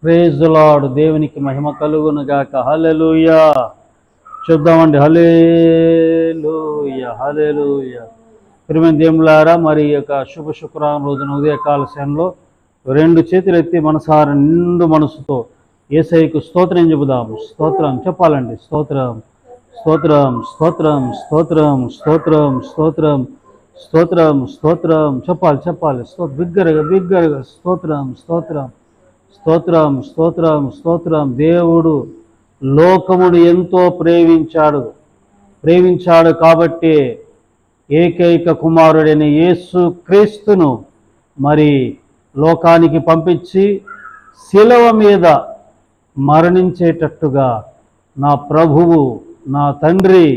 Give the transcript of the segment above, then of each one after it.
Praise the lord. దేవునికి మహిమ కలుగును గాక. హల్లెలూయా. చూద్దామండి. హల్లెలూయా, హల్లెలూయా. ప్రియమైన దేవులారా, మరి ఈ యొక్క శుభ శుక్రవారం రోజున ఉదయకాల సమయంలో రెండు చేతులు ఎత్తి మనసారా నిండు మనసుతో యేసయ్యకు స్తోత్రం చెబుదాము. స్తోత్రం చెప్పాలండి. స్తోత్రం, స్తోత్రం, స్తోత్రం, స్తోత్రం, స్తోత్రం, స్తోత్రం, స్తోత్రం, స్తోత్రం చెప్పాలి. బిగ్గరగా స్తోత్రం, స్తోత్రం, స్తోత్రం, స్తోత్రం, స్తోత్రం. దేవుడు లోకమును ఎంతో ప్రేమించాడు కాబట్టి ఏకైక కుమారుడైన యేసు క్రీస్తును మరి లోకానికి పంపించి శిలువ మీద మరణించేటట్టుగా నా ప్రభువు, నా తండ్రి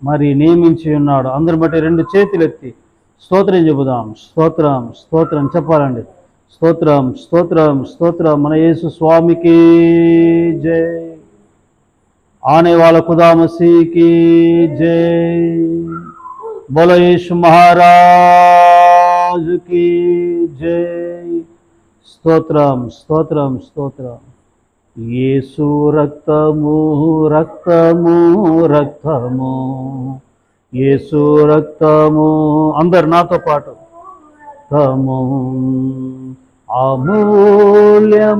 మరి నియమించి ఉన్నాడు. అందరి బట్టి రెండు చేతులు ఎత్తి స్తోత్రం చెబుదాం. స్తోత్రం, స్తోత్రం చెప్పాలండి. స్తోత్రం, స్తోత్రం, స్తోత్రం. మన యేసు స్వామికి జై. ఆనే వాళ్ళ ఖుదా మసీకి జై. బోలో యేసు మహారాజుకి జై. స్తోత్రం, స్తోత్రం, స్తోత్రం. యేసు రక్తము, రక్తము, రక్తము, యేసు రక్తము. అందరు నాతో పాటు. రక్తము అమూల్యమైన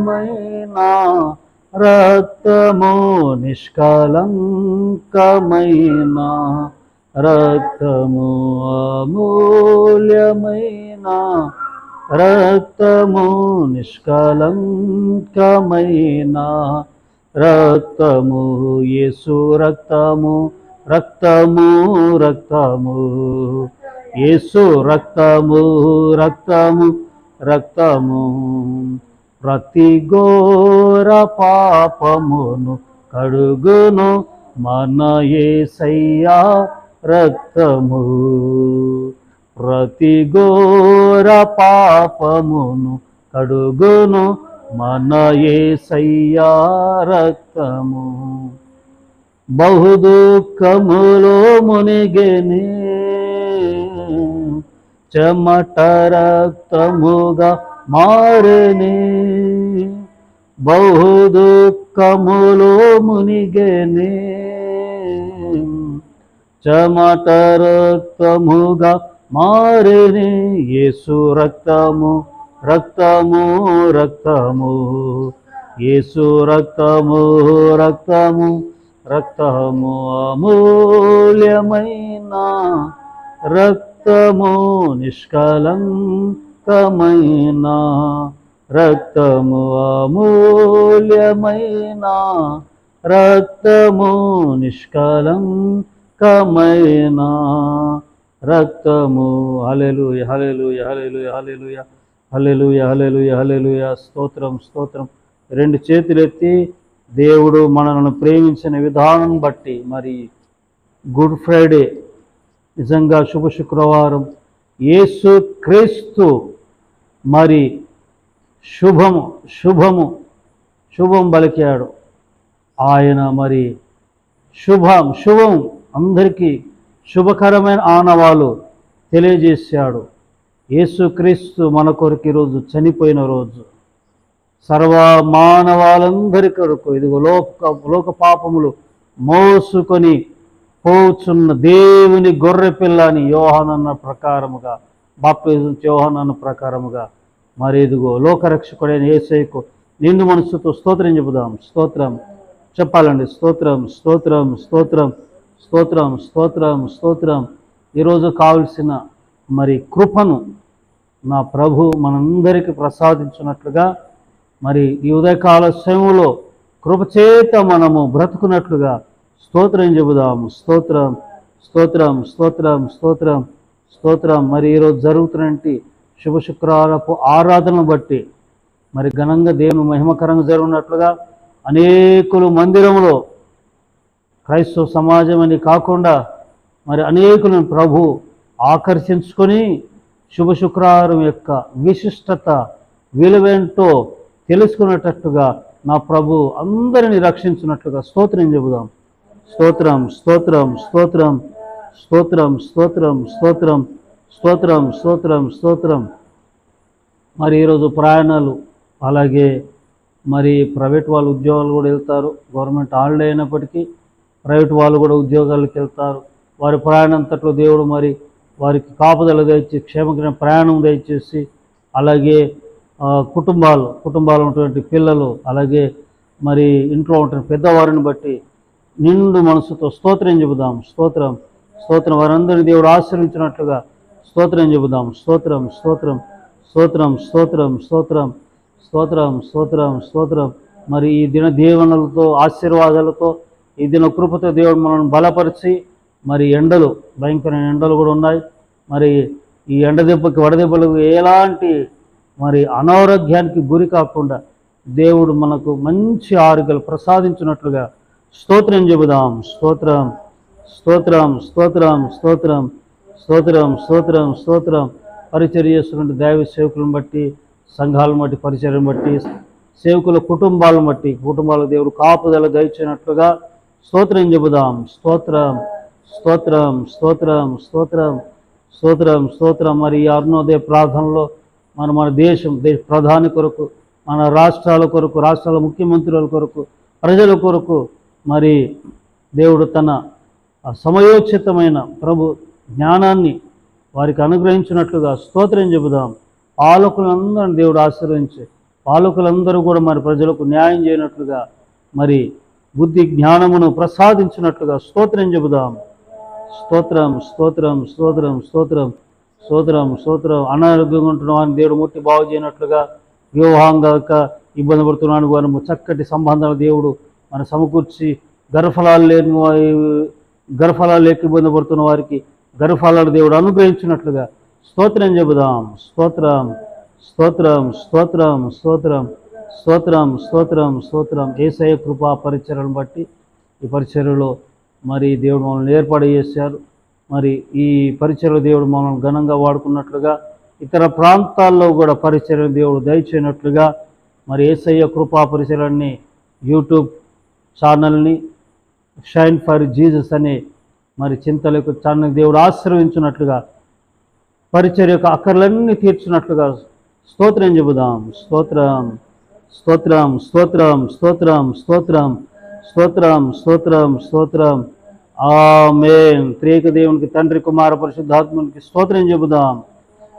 రక్తము, నిష్కలంకమైన రక్తము, అమూల్యమైన రక్తము, నిష్కలంకమైన రక్తము, యేసు రక్తము, రక్తము, రక్తము, యేసు రక్తము, రక్తము, రక్తము. ప్రతి ఘోర పాపమును కడుగును మన యేసయ్యా రక్తము. ప్రతి ఘోర పాపమును కడుగును మన యేసయ్యా రక్తము. బహు దుఃఖములో మునిగెనే, చెమట రక్తముగా మారెనే. బహు దుఃఖములో మునిగెనే, చెమట రక్తముగా మారెనే. యేసు రక్తము, రక్తము, రక్తము, యేసు రక్తము, రక్తము, రక్తము, అమూల్యమైన రక్తము, నిష్కలంకమైన రక్తము, అమూల్యమైన రక్తము, నిష్కలంకమైన రక్తము. హల్లెలూయా, హల్లెలూయా, హల్లెలూయా, హల్లెలూయా, హల్లెలూయా, హల్లెలూయా, హల్లెలూయా. స్తోత్రం, స్తోత్రం. రెండు చేతులెత్తి దేవుడు మనల్ని ప్రేమించిన విధానం బట్టి మరి గుడ్ ఫ్రైడే, నిజంగా శుభ శుక్రవారం, యేసు క్రీస్తు మరి శుభం పలికాడు. ఆయన మరి శుభం అందరికీ శుభకరమైన ఆనవాలు తెలియజేశాడు. యేసుక్రీస్తు మన కొరకు ఈరోజు చనిపోయిన రోజు. సర్వ మానవాళందరి కొరకు ఇదిగో లోక పాపములు మోసుకొని పోచున్న దేవుని గొర్రె పిల్ల అని యోహానన్న ప్రకారముగా, బాప్తిజం యోహానన్న ప్రకారముగా మరి ఇదిగో లోకరక్షకుడైన యేసయ్యకు నిండు మనసుతో స్తోత్రం చెబుదాం. స్తోత్రం చెప్పాలండి. స్తోత్రం, స్తోత్రం, స్తోత్రం, స్తోత్రం, స్తోత్రం, స్తోత్రం. ఈరోజు కావలసిన మరి కృపను నా ప్రభు మనందరికీ ప్రసాదించినట్లుగా మరి ఈ ఉదయకాల సమయంలో కృపచేత మనము బ్రతుకున్నట్లుగా స్తోత్రం చెబుదాము. స్తోత్రం, స్తోత్రం, స్తోత్రం, స్తోత్రం, స్తోత్రం. మరి ఈరోజు జరుగుతున్నటువంటి శుభ శుక్రవారపు ఆరాధనను బట్టి మరి ఘనంగా దేవుని మహిమకరంగా జరుగుతున్నట్లుగా అనేకులు మందిరంలో క్రైస్తవ సమాజం అని కాకుండా మరి అనేకులను ప్రభు ఆకర్షించుకొని శుభ శుక్రవారం యొక్క విశిష్టత విలువేంటో తెలుసుకునేటట్టుగా నా ప్రభు అందరినీ రక్షించినట్లుగా స్తోత్రం చెబుదాం. స్తోత్రం, స్తోత్రం, స్తోత్రం, స్తోత్రం, స్తోత్రం, స్తోత్రం, స్తోత్రం, స్తోత్రం, స్తోత్రం. మరి ఈరోజు ప్రయాణాలు అలాగే మరి ప్రైవేట్ వాళ్ళు ఉద్యోగాలు కూడా వెళ్తారు. గవర్నమెంట్ హాలిడే అయినప్పటికీ ప్రైవేట్ వాళ్ళు కూడా ఉద్యోగాలకు వెళ్తారు. వారి ప్రయాణంతట్లో దేవుడు మరి వారికి కాపుదల దయచేసి క్షేమకరమైన ప్రయాణం దయచేసి, అలాగే కుటుంబాలు ఉన్నటువంటి పిల్లలు, అలాగే మరి ఇంట్లో ఉంటున్న పెద్దవారిని బట్టి నిండు మనసుతో స్తోత్రం చెబుదాం. స్తోత్రం స్తోత్రం. వారందరినీ దేవుడు ఆశీర్వించినట్లుగా స్తోత్రం చెబుదాం. స్తోత్రం స్తోత్రం స్తోత్రం స్తోత్రం స్తోత్రం స్తోత్రం స్తోత్రం స్తోత్రం. మరి ఈ దిన దీవెనలతో ఆశీర్వాదాలతో ఈ దిన కృపతో దేవుడు మనల్ని బలపరిచి, మరి ఎండలు భయంకరమైన ఎండలు కూడా ఉన్నాయి. మరి ఈ ఎండ దెబ్బకి వడదెబ్బలకు ఎలాంటి మరి అనారోగ్యానికి గురి కాకుండా దేవుడు మనకు మంచి ఆరోగ్యాలు ప్రసాదించినట్లుగా స్తోత్రం చెబుదాం. స్తోత్రం స్తోత్రం స్తోత్రం స్తోత్రం స్తోత్రం స్తోత్రం స్తోత్రం. పరిచర్య చేస్తున్న దైవ సేవకులను బట్టి, సంఘాలను బట్టి, పరిచర్యను బట్టి, సేవకుల కుటుంబాలను బట్టి, కుటుంబాలకు దేవుడు కాపుదల దయచేసినట్లుగా స్తోత్రం చెబుదాం. స్తోత్రం స్తోత్రం స్తోత్రం స్తోత్రం స్తోత్రం స్తోత్రం. మరి ఈ అరుణోదయ ప్రార్థనలో మన దేశ ప్రధాని కొరకు, మన రాష్ట్రాల కొరకు, రాష్ట్రాల ముఖ్యమంత్రుల కొరకు, ప్రజల కొరకు మరి దేవుడు తన సమయోచితమైన ప్రభు జ్ఞానాన్ని వారికి అనుగ్రహించినట్లుగా స్తోత్రం చెబుదాం. పాలకులందరూ దేవుడు ఆశీర్వదించి, పాలకులందరూ కూడా మరి ప్రజలకు న్యాయం చేయనట్లుగా, మరి బుద్ధి జ్ఞానమును ప్రసాదించినట్లుగా స్తోత్రం చెబుదాం. స్తోత్రం స్తోత్రం స్తోత్రం స్తోత్రం స్తోత్రం స్తోత్రం. అనారోగ్యంగా ఉంటున్న వారిని దేవుడు ముట్టి బాగు చేయనట్లుగా, వివాహంగా ఇబ్బంది పడుతున్నాను వారు చక్కటి సంబంధాలు దేవుడు మన సమకూర్చి, గర్భఫలాలు లేక ఇబ్బంది పడుతున్న వారికి గర్భఫలాలు దేవుడు అనుగ్రహించినట్లుగా స్తోత్రం చెబుదాం. స్తోత్రం స్తోత్రం స్తోత్రం స్తోత్రం స్తోత్రం స్తోత్రం స్తోత్రం. యేసయ్య కృపా పరిచర్యలను బట్టి ఈ పరిచర్యలో మరి దేవుడు మనల్ని ఏర్పాటు చేశారు. మరి ఈ పరిచర్యలు దేవుడు మనల్ని ఘనంగా వాడుకున్నట్లుగా, ఇతర ప్రాంతాల్లో కూడా పరిచర్యలు దేవుడు దయచేయనట్లుగా, మరి యేసయ్య కృపా పరిచర్యలన్నీ యూట్యూబ్ ఛానల్ని షైన్ ఫర్ జీసస్ అనే మరి చింతలకు ఛానల్ దేవుడు ఆశీర్వదించినట్లుగా, పరిచర్య యొక్క అక్కర్లన్నీ తీర్చినట్లుగా స్తోత్రం చెబుదాం. స్తోత్రం స్తోత్రం స్తోత్రం స్తోత్రం స్తోత్రం స్తోత్రం స్తోత్రం స్తోత్రం. ఆమేన్. త్రియేక దేవునికి తండ్రి, కుమార, పరిశుద్ధాత్మనికి స్తోత్రం చెబుదాం.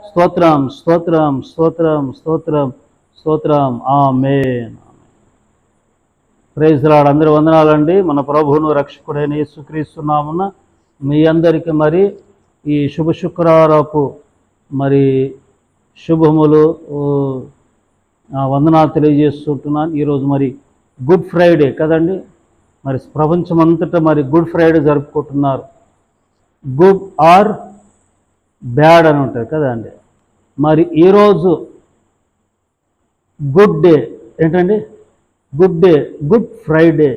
స్తోత్రం స్తోత్రం స్తోత్రం స్తోత్రం స్తోత్రం. ఆమేన్. Praise the lord. అందరి వందనాలండి. మన ప్రభువును రక్షకుడైన యేసుక్రీస్తు నామమున మీ అందరికీ మరి ఈ శుభ శుక్రవారపు మరి శుభములు వందనాలు తెలియజేస్తుంటున్నాను. ఈరోజు మరి గుడ్ ఫ్రైడే కదండి. మరి ప్రపంచమంతటా మరి గుడ్ ఫ్రైడే జరుపుకుంటున్నారు. గుడ్ ఆర్ బ్యాడ్ అని ఉంటుంది కదండి. మరి ఈరోజు గుడ్ డే ఏంటండి? Good day, good Friday.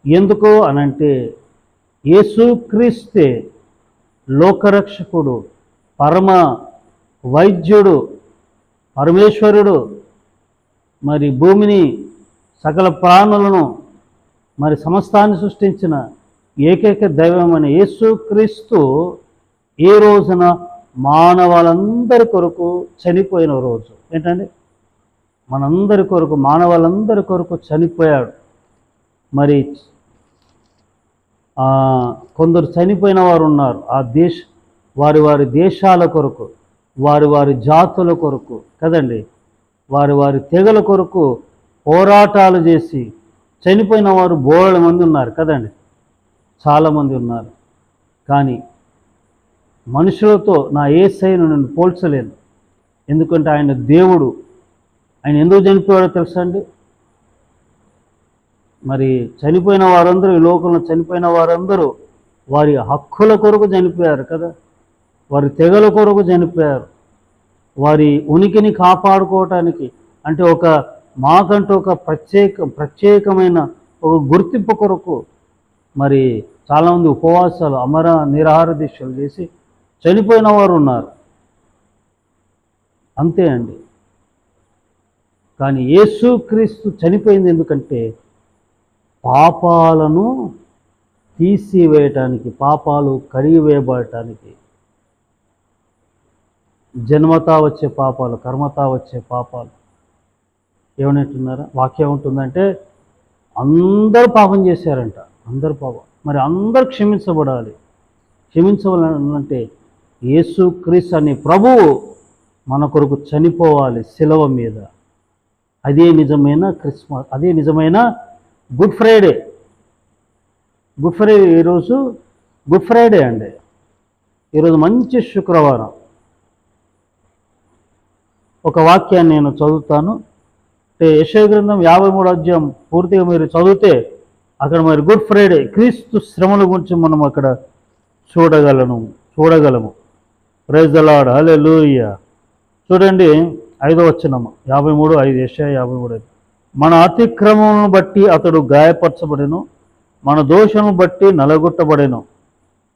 ఎందుకు అనంటే యేసుక్రీస్తే లోకరక్షకుడు, పరమ వైద్యుడు, పరమేశ్వరుడు, మరి భూమిని, సకల ప్రాణులను, మరి సమస్తాన్ని సృష్టించిన ఏకైక దైవం అనే యేసుక్రీస్తు ఈ రోజున మానవాళ్ళందరి కొరకు చనిపోయిన రోజు. ఏంటండి? మనందరి కొరకు, మానవాళ్ళందరి కొరకు చనిపోయాడు. మరి కొందరు చనిపోయిన వారు ఉన్నారు. వారి వారి దేశాల కొరకు, వారి వారి జాతుల కొరకు కదండి, వారి వారి తెగల కొరకు పోరాటాలు చేసి చనిపోయిన వారు బోలెడ మంది ఉన్నారు కదండి, చాలామంది ఉన్నారు. కానీ మనుషులతో నా యేసయ్యను నేను పోల్చలేను. ఎందుకంటే ఆయన దేవుడు. ఆయన ఎందుకు చనిపోయాడో తెలుసా అండి? మరి చనిపోయిన వారందరూ, ఈ లోకంలో చనిపోయిన వారందరూ వారి హక్కుల కొరకు చనిపోయారు కదా, వారి తెగల కొరకు చనిపోయారు. వారి ఉనికిని కాపాడుకోవటానికి, అంటే మాకంటూ ఒక ప్రత్యేకమైన ఒక గుర్తింపు కొరకు మరి చాలామంది ఉపవాసాలు, నిరాహార దీక్షలు చేసి చనిపోయిన వారు ఉన్నారు. అంతే అండి. కానీ యేసుక్రీస్తు చనిపోయింది ఎందుకంటే పాపాలను తీసివేయటానికి, పాపాలు కడిగివేయబడటానికి. జన్మతా వచ్చే పాపాలు, కర్మతా వచ్చే పాపాలు, ఏమనంటున్నారా? వాక్యం ఉంటుందంటే అందరూ పాపం చేశారంట, అందరూ పాపం. మరి అందరూ క్షమించబడాలి. క్షమించవాలంటే యేసుక్రీస్తు అనే ప్రభువు మన కొరకు చనిపోవాలి శిలువ మీద. అదే నిజమైన క్రిస్మస్, అదే నిజమైన గుడ్ ఫ్రైడే. గుడ్ ఫ్రైడే ఈరోజు గుడ్ ఫ్రైడే అండి. ఈరోజు మంచి శుక్రవారం. ఒక వాక్యాన్ని నేను చదువుతాను. యెషయా గ్రంథం 53వ అధ్యాయం పూర్తిగా మీరు చదివితే అక్కడ మరి గుడ్ ఫ్రైడే క్రీస్తు శ్రమల గురించి మనం అక్కడ చూడగలము. ప్రైజ్ ద లార్డ్, హల్లెలూయా. చూడండి 5వ వచనము, 53:5, యెషయా 53:5. మన అతిక్రమములను బట్టి అతడు గాయపరచబడెను, మన దోషములను బట్టి నలగొట్టబడెను.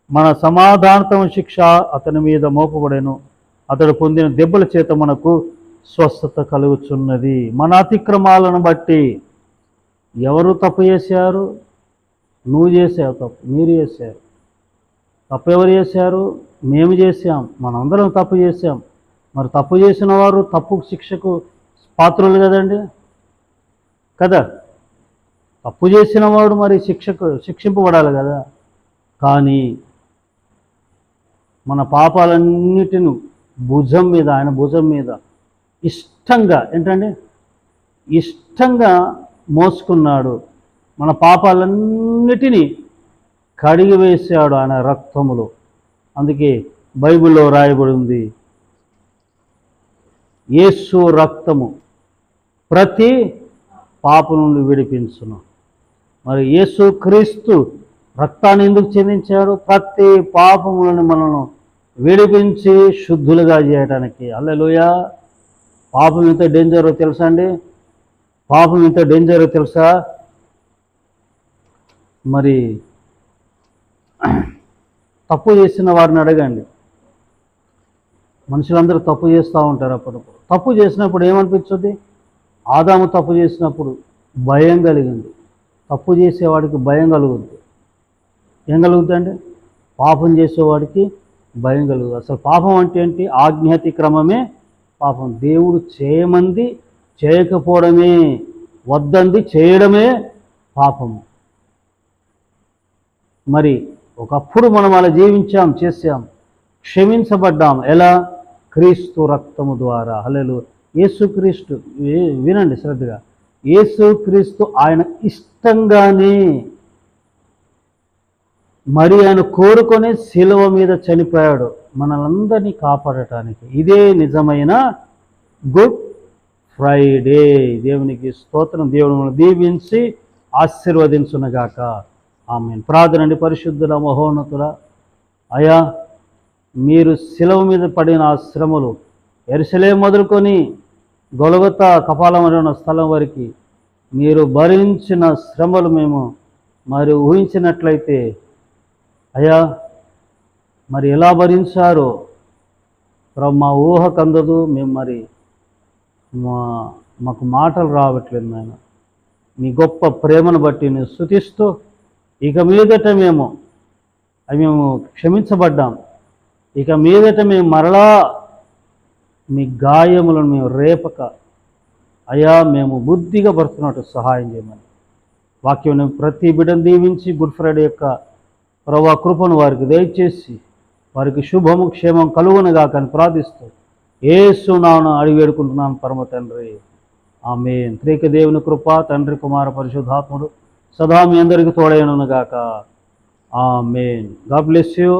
మన సమాధానతము శిక్ష అతని మీద మోపబడెను, అతడు పొందిన దెబ్బల చేత మనకు స్వస్థత కలుగుచున్నది. మన అతిక్రమాలను బట్టి. ఎవరు తప్పు చేశారు? నువ్వు చేసావు తప్పు, మీరు చేశారు. తప్పు ఎవరు చేశారు? మేము చేశాం. మనందరం తప్పు చేశాం. మరి తప్పు చేసిన వారు తప్పు శిక్షకు పాత్రులు కదండి, కదా. తప్పు చేసిన వాడు మరి శిక్షింపబడాలి కదా. కానీ మన పాపాలన్నిటిని ఆయన భుజం మీద ఇష్టంగా ఇష్టంగా మోసుకున్నాడు. మన పాపాలన్నిటినీ కడిగి వేశాడు ఆయన రక్తములో. అందుకే బైబిల్లో రాయబడి ఉంది, యేసు రక్తము ప్రతి పాపం నుండి విడిపించును. మరి యేసు క్రీస్తు రక్తాన్ని ఎందుకు చెందించాడు? ప్రతి పాపములను మనను విడిపించి శుద్ధులుగా చేయడానికి. హల్లెలూయా. పాపం ఎంత డేంజరో తెలుసా అండి? పాపం ఎంత డేంజరో తెలుసా? మరి తప్పు చేసిన వారిని అడగండి. మనుషులందరూ తప్పు చేస్తూ ఉంటారు. అప్పుడప్పుడు తప్పు చేసినప్పుడు ఏమనిపించుద్ది? ఆదాము తప్పు చేసినప్పుడు భయం కలిగింది. తప్పు చేసేవాడికి భయం కలుగుద్ది. ఏం కలుగుతుందండి? పాపం చేసేవాడికి భయం కలుగుతుంది. అసలు పాపం అంటే ఏంటి? ఆజ్ఞాతిక్రమమే పాపం. దేవుడు చేయమంది చేయకపోవడమే, వద్దంది చేయడమే పాపము. మరి ఒకప్పుడు మనం అలా చేశాం, క్షమించబడ్డాం. ఎలా? క్రీస్తు రక్తము ద్వారా. హల్లెలూయా. యేసుక్రీస్తు, వినండి శ్రద్ధగా, యేసుక్రీస్తు ఆయన ఇష్టంగానే మరి ఆయన కోరుకొని శిలువ మీద చనిపోయాడు మనలందరినీ కాపాడటానికి. ఇదే నిజమైన గుడ్ ఫ్రైడే. దేవునికి స్తోత్రం. దేవుడు మనల్ని దీవించి ఆశీర్వదించునగాక. ఆమేన్. ప్రార్థనండి. పరిశుద్ధుల మహోన్నతుల అయా, మీరు శిలువ మీద పడిన ఆ శ్రమలు యెరూషలేము మొదలుకొని గొలగొతా కపాలమైన స్థలం వరకు మీరు భరించిన శ్రమలు మేము మరి ఊహించినట్లయితే అయ్యా, మరి ఎలా భరించారో మా ఊహకు అందదు. మేము మరి మాకు మాటలు రావట్లేదు నాయన. మీ గొప్ప ప్రేమను బట్టి నేను స్తుతిస్తూ, ఇక మీదట మేము క్షమించబడ్డాం. ఇక మీదట మేము మరలా మీ గాయములను మేము రేపక అయ్యా మేము బుద్ధిగా బ్రతుకున్నట్టు సహాయం చేయమని వాక్యం ప్రతి బిడ్డను దీవించి గుడ్ ఫ్రైడే యొక్క ప్రభా కృపను వారికి దయచేసి వారికి శుభము క్షేమం కలుగునుగాక అని ప్రార్థిస్తూ యేసు నామమున అడిగి వేడుకుంటున్నాను పరమ తండ్రి. ఆమేన్. త్రియేక దేవుని కృప, తండ్రి కుమార పరిశుద్ధాత్ముడు సదా మీ అందరికీ తోడైనగాక. ఆమేన్. God bless you.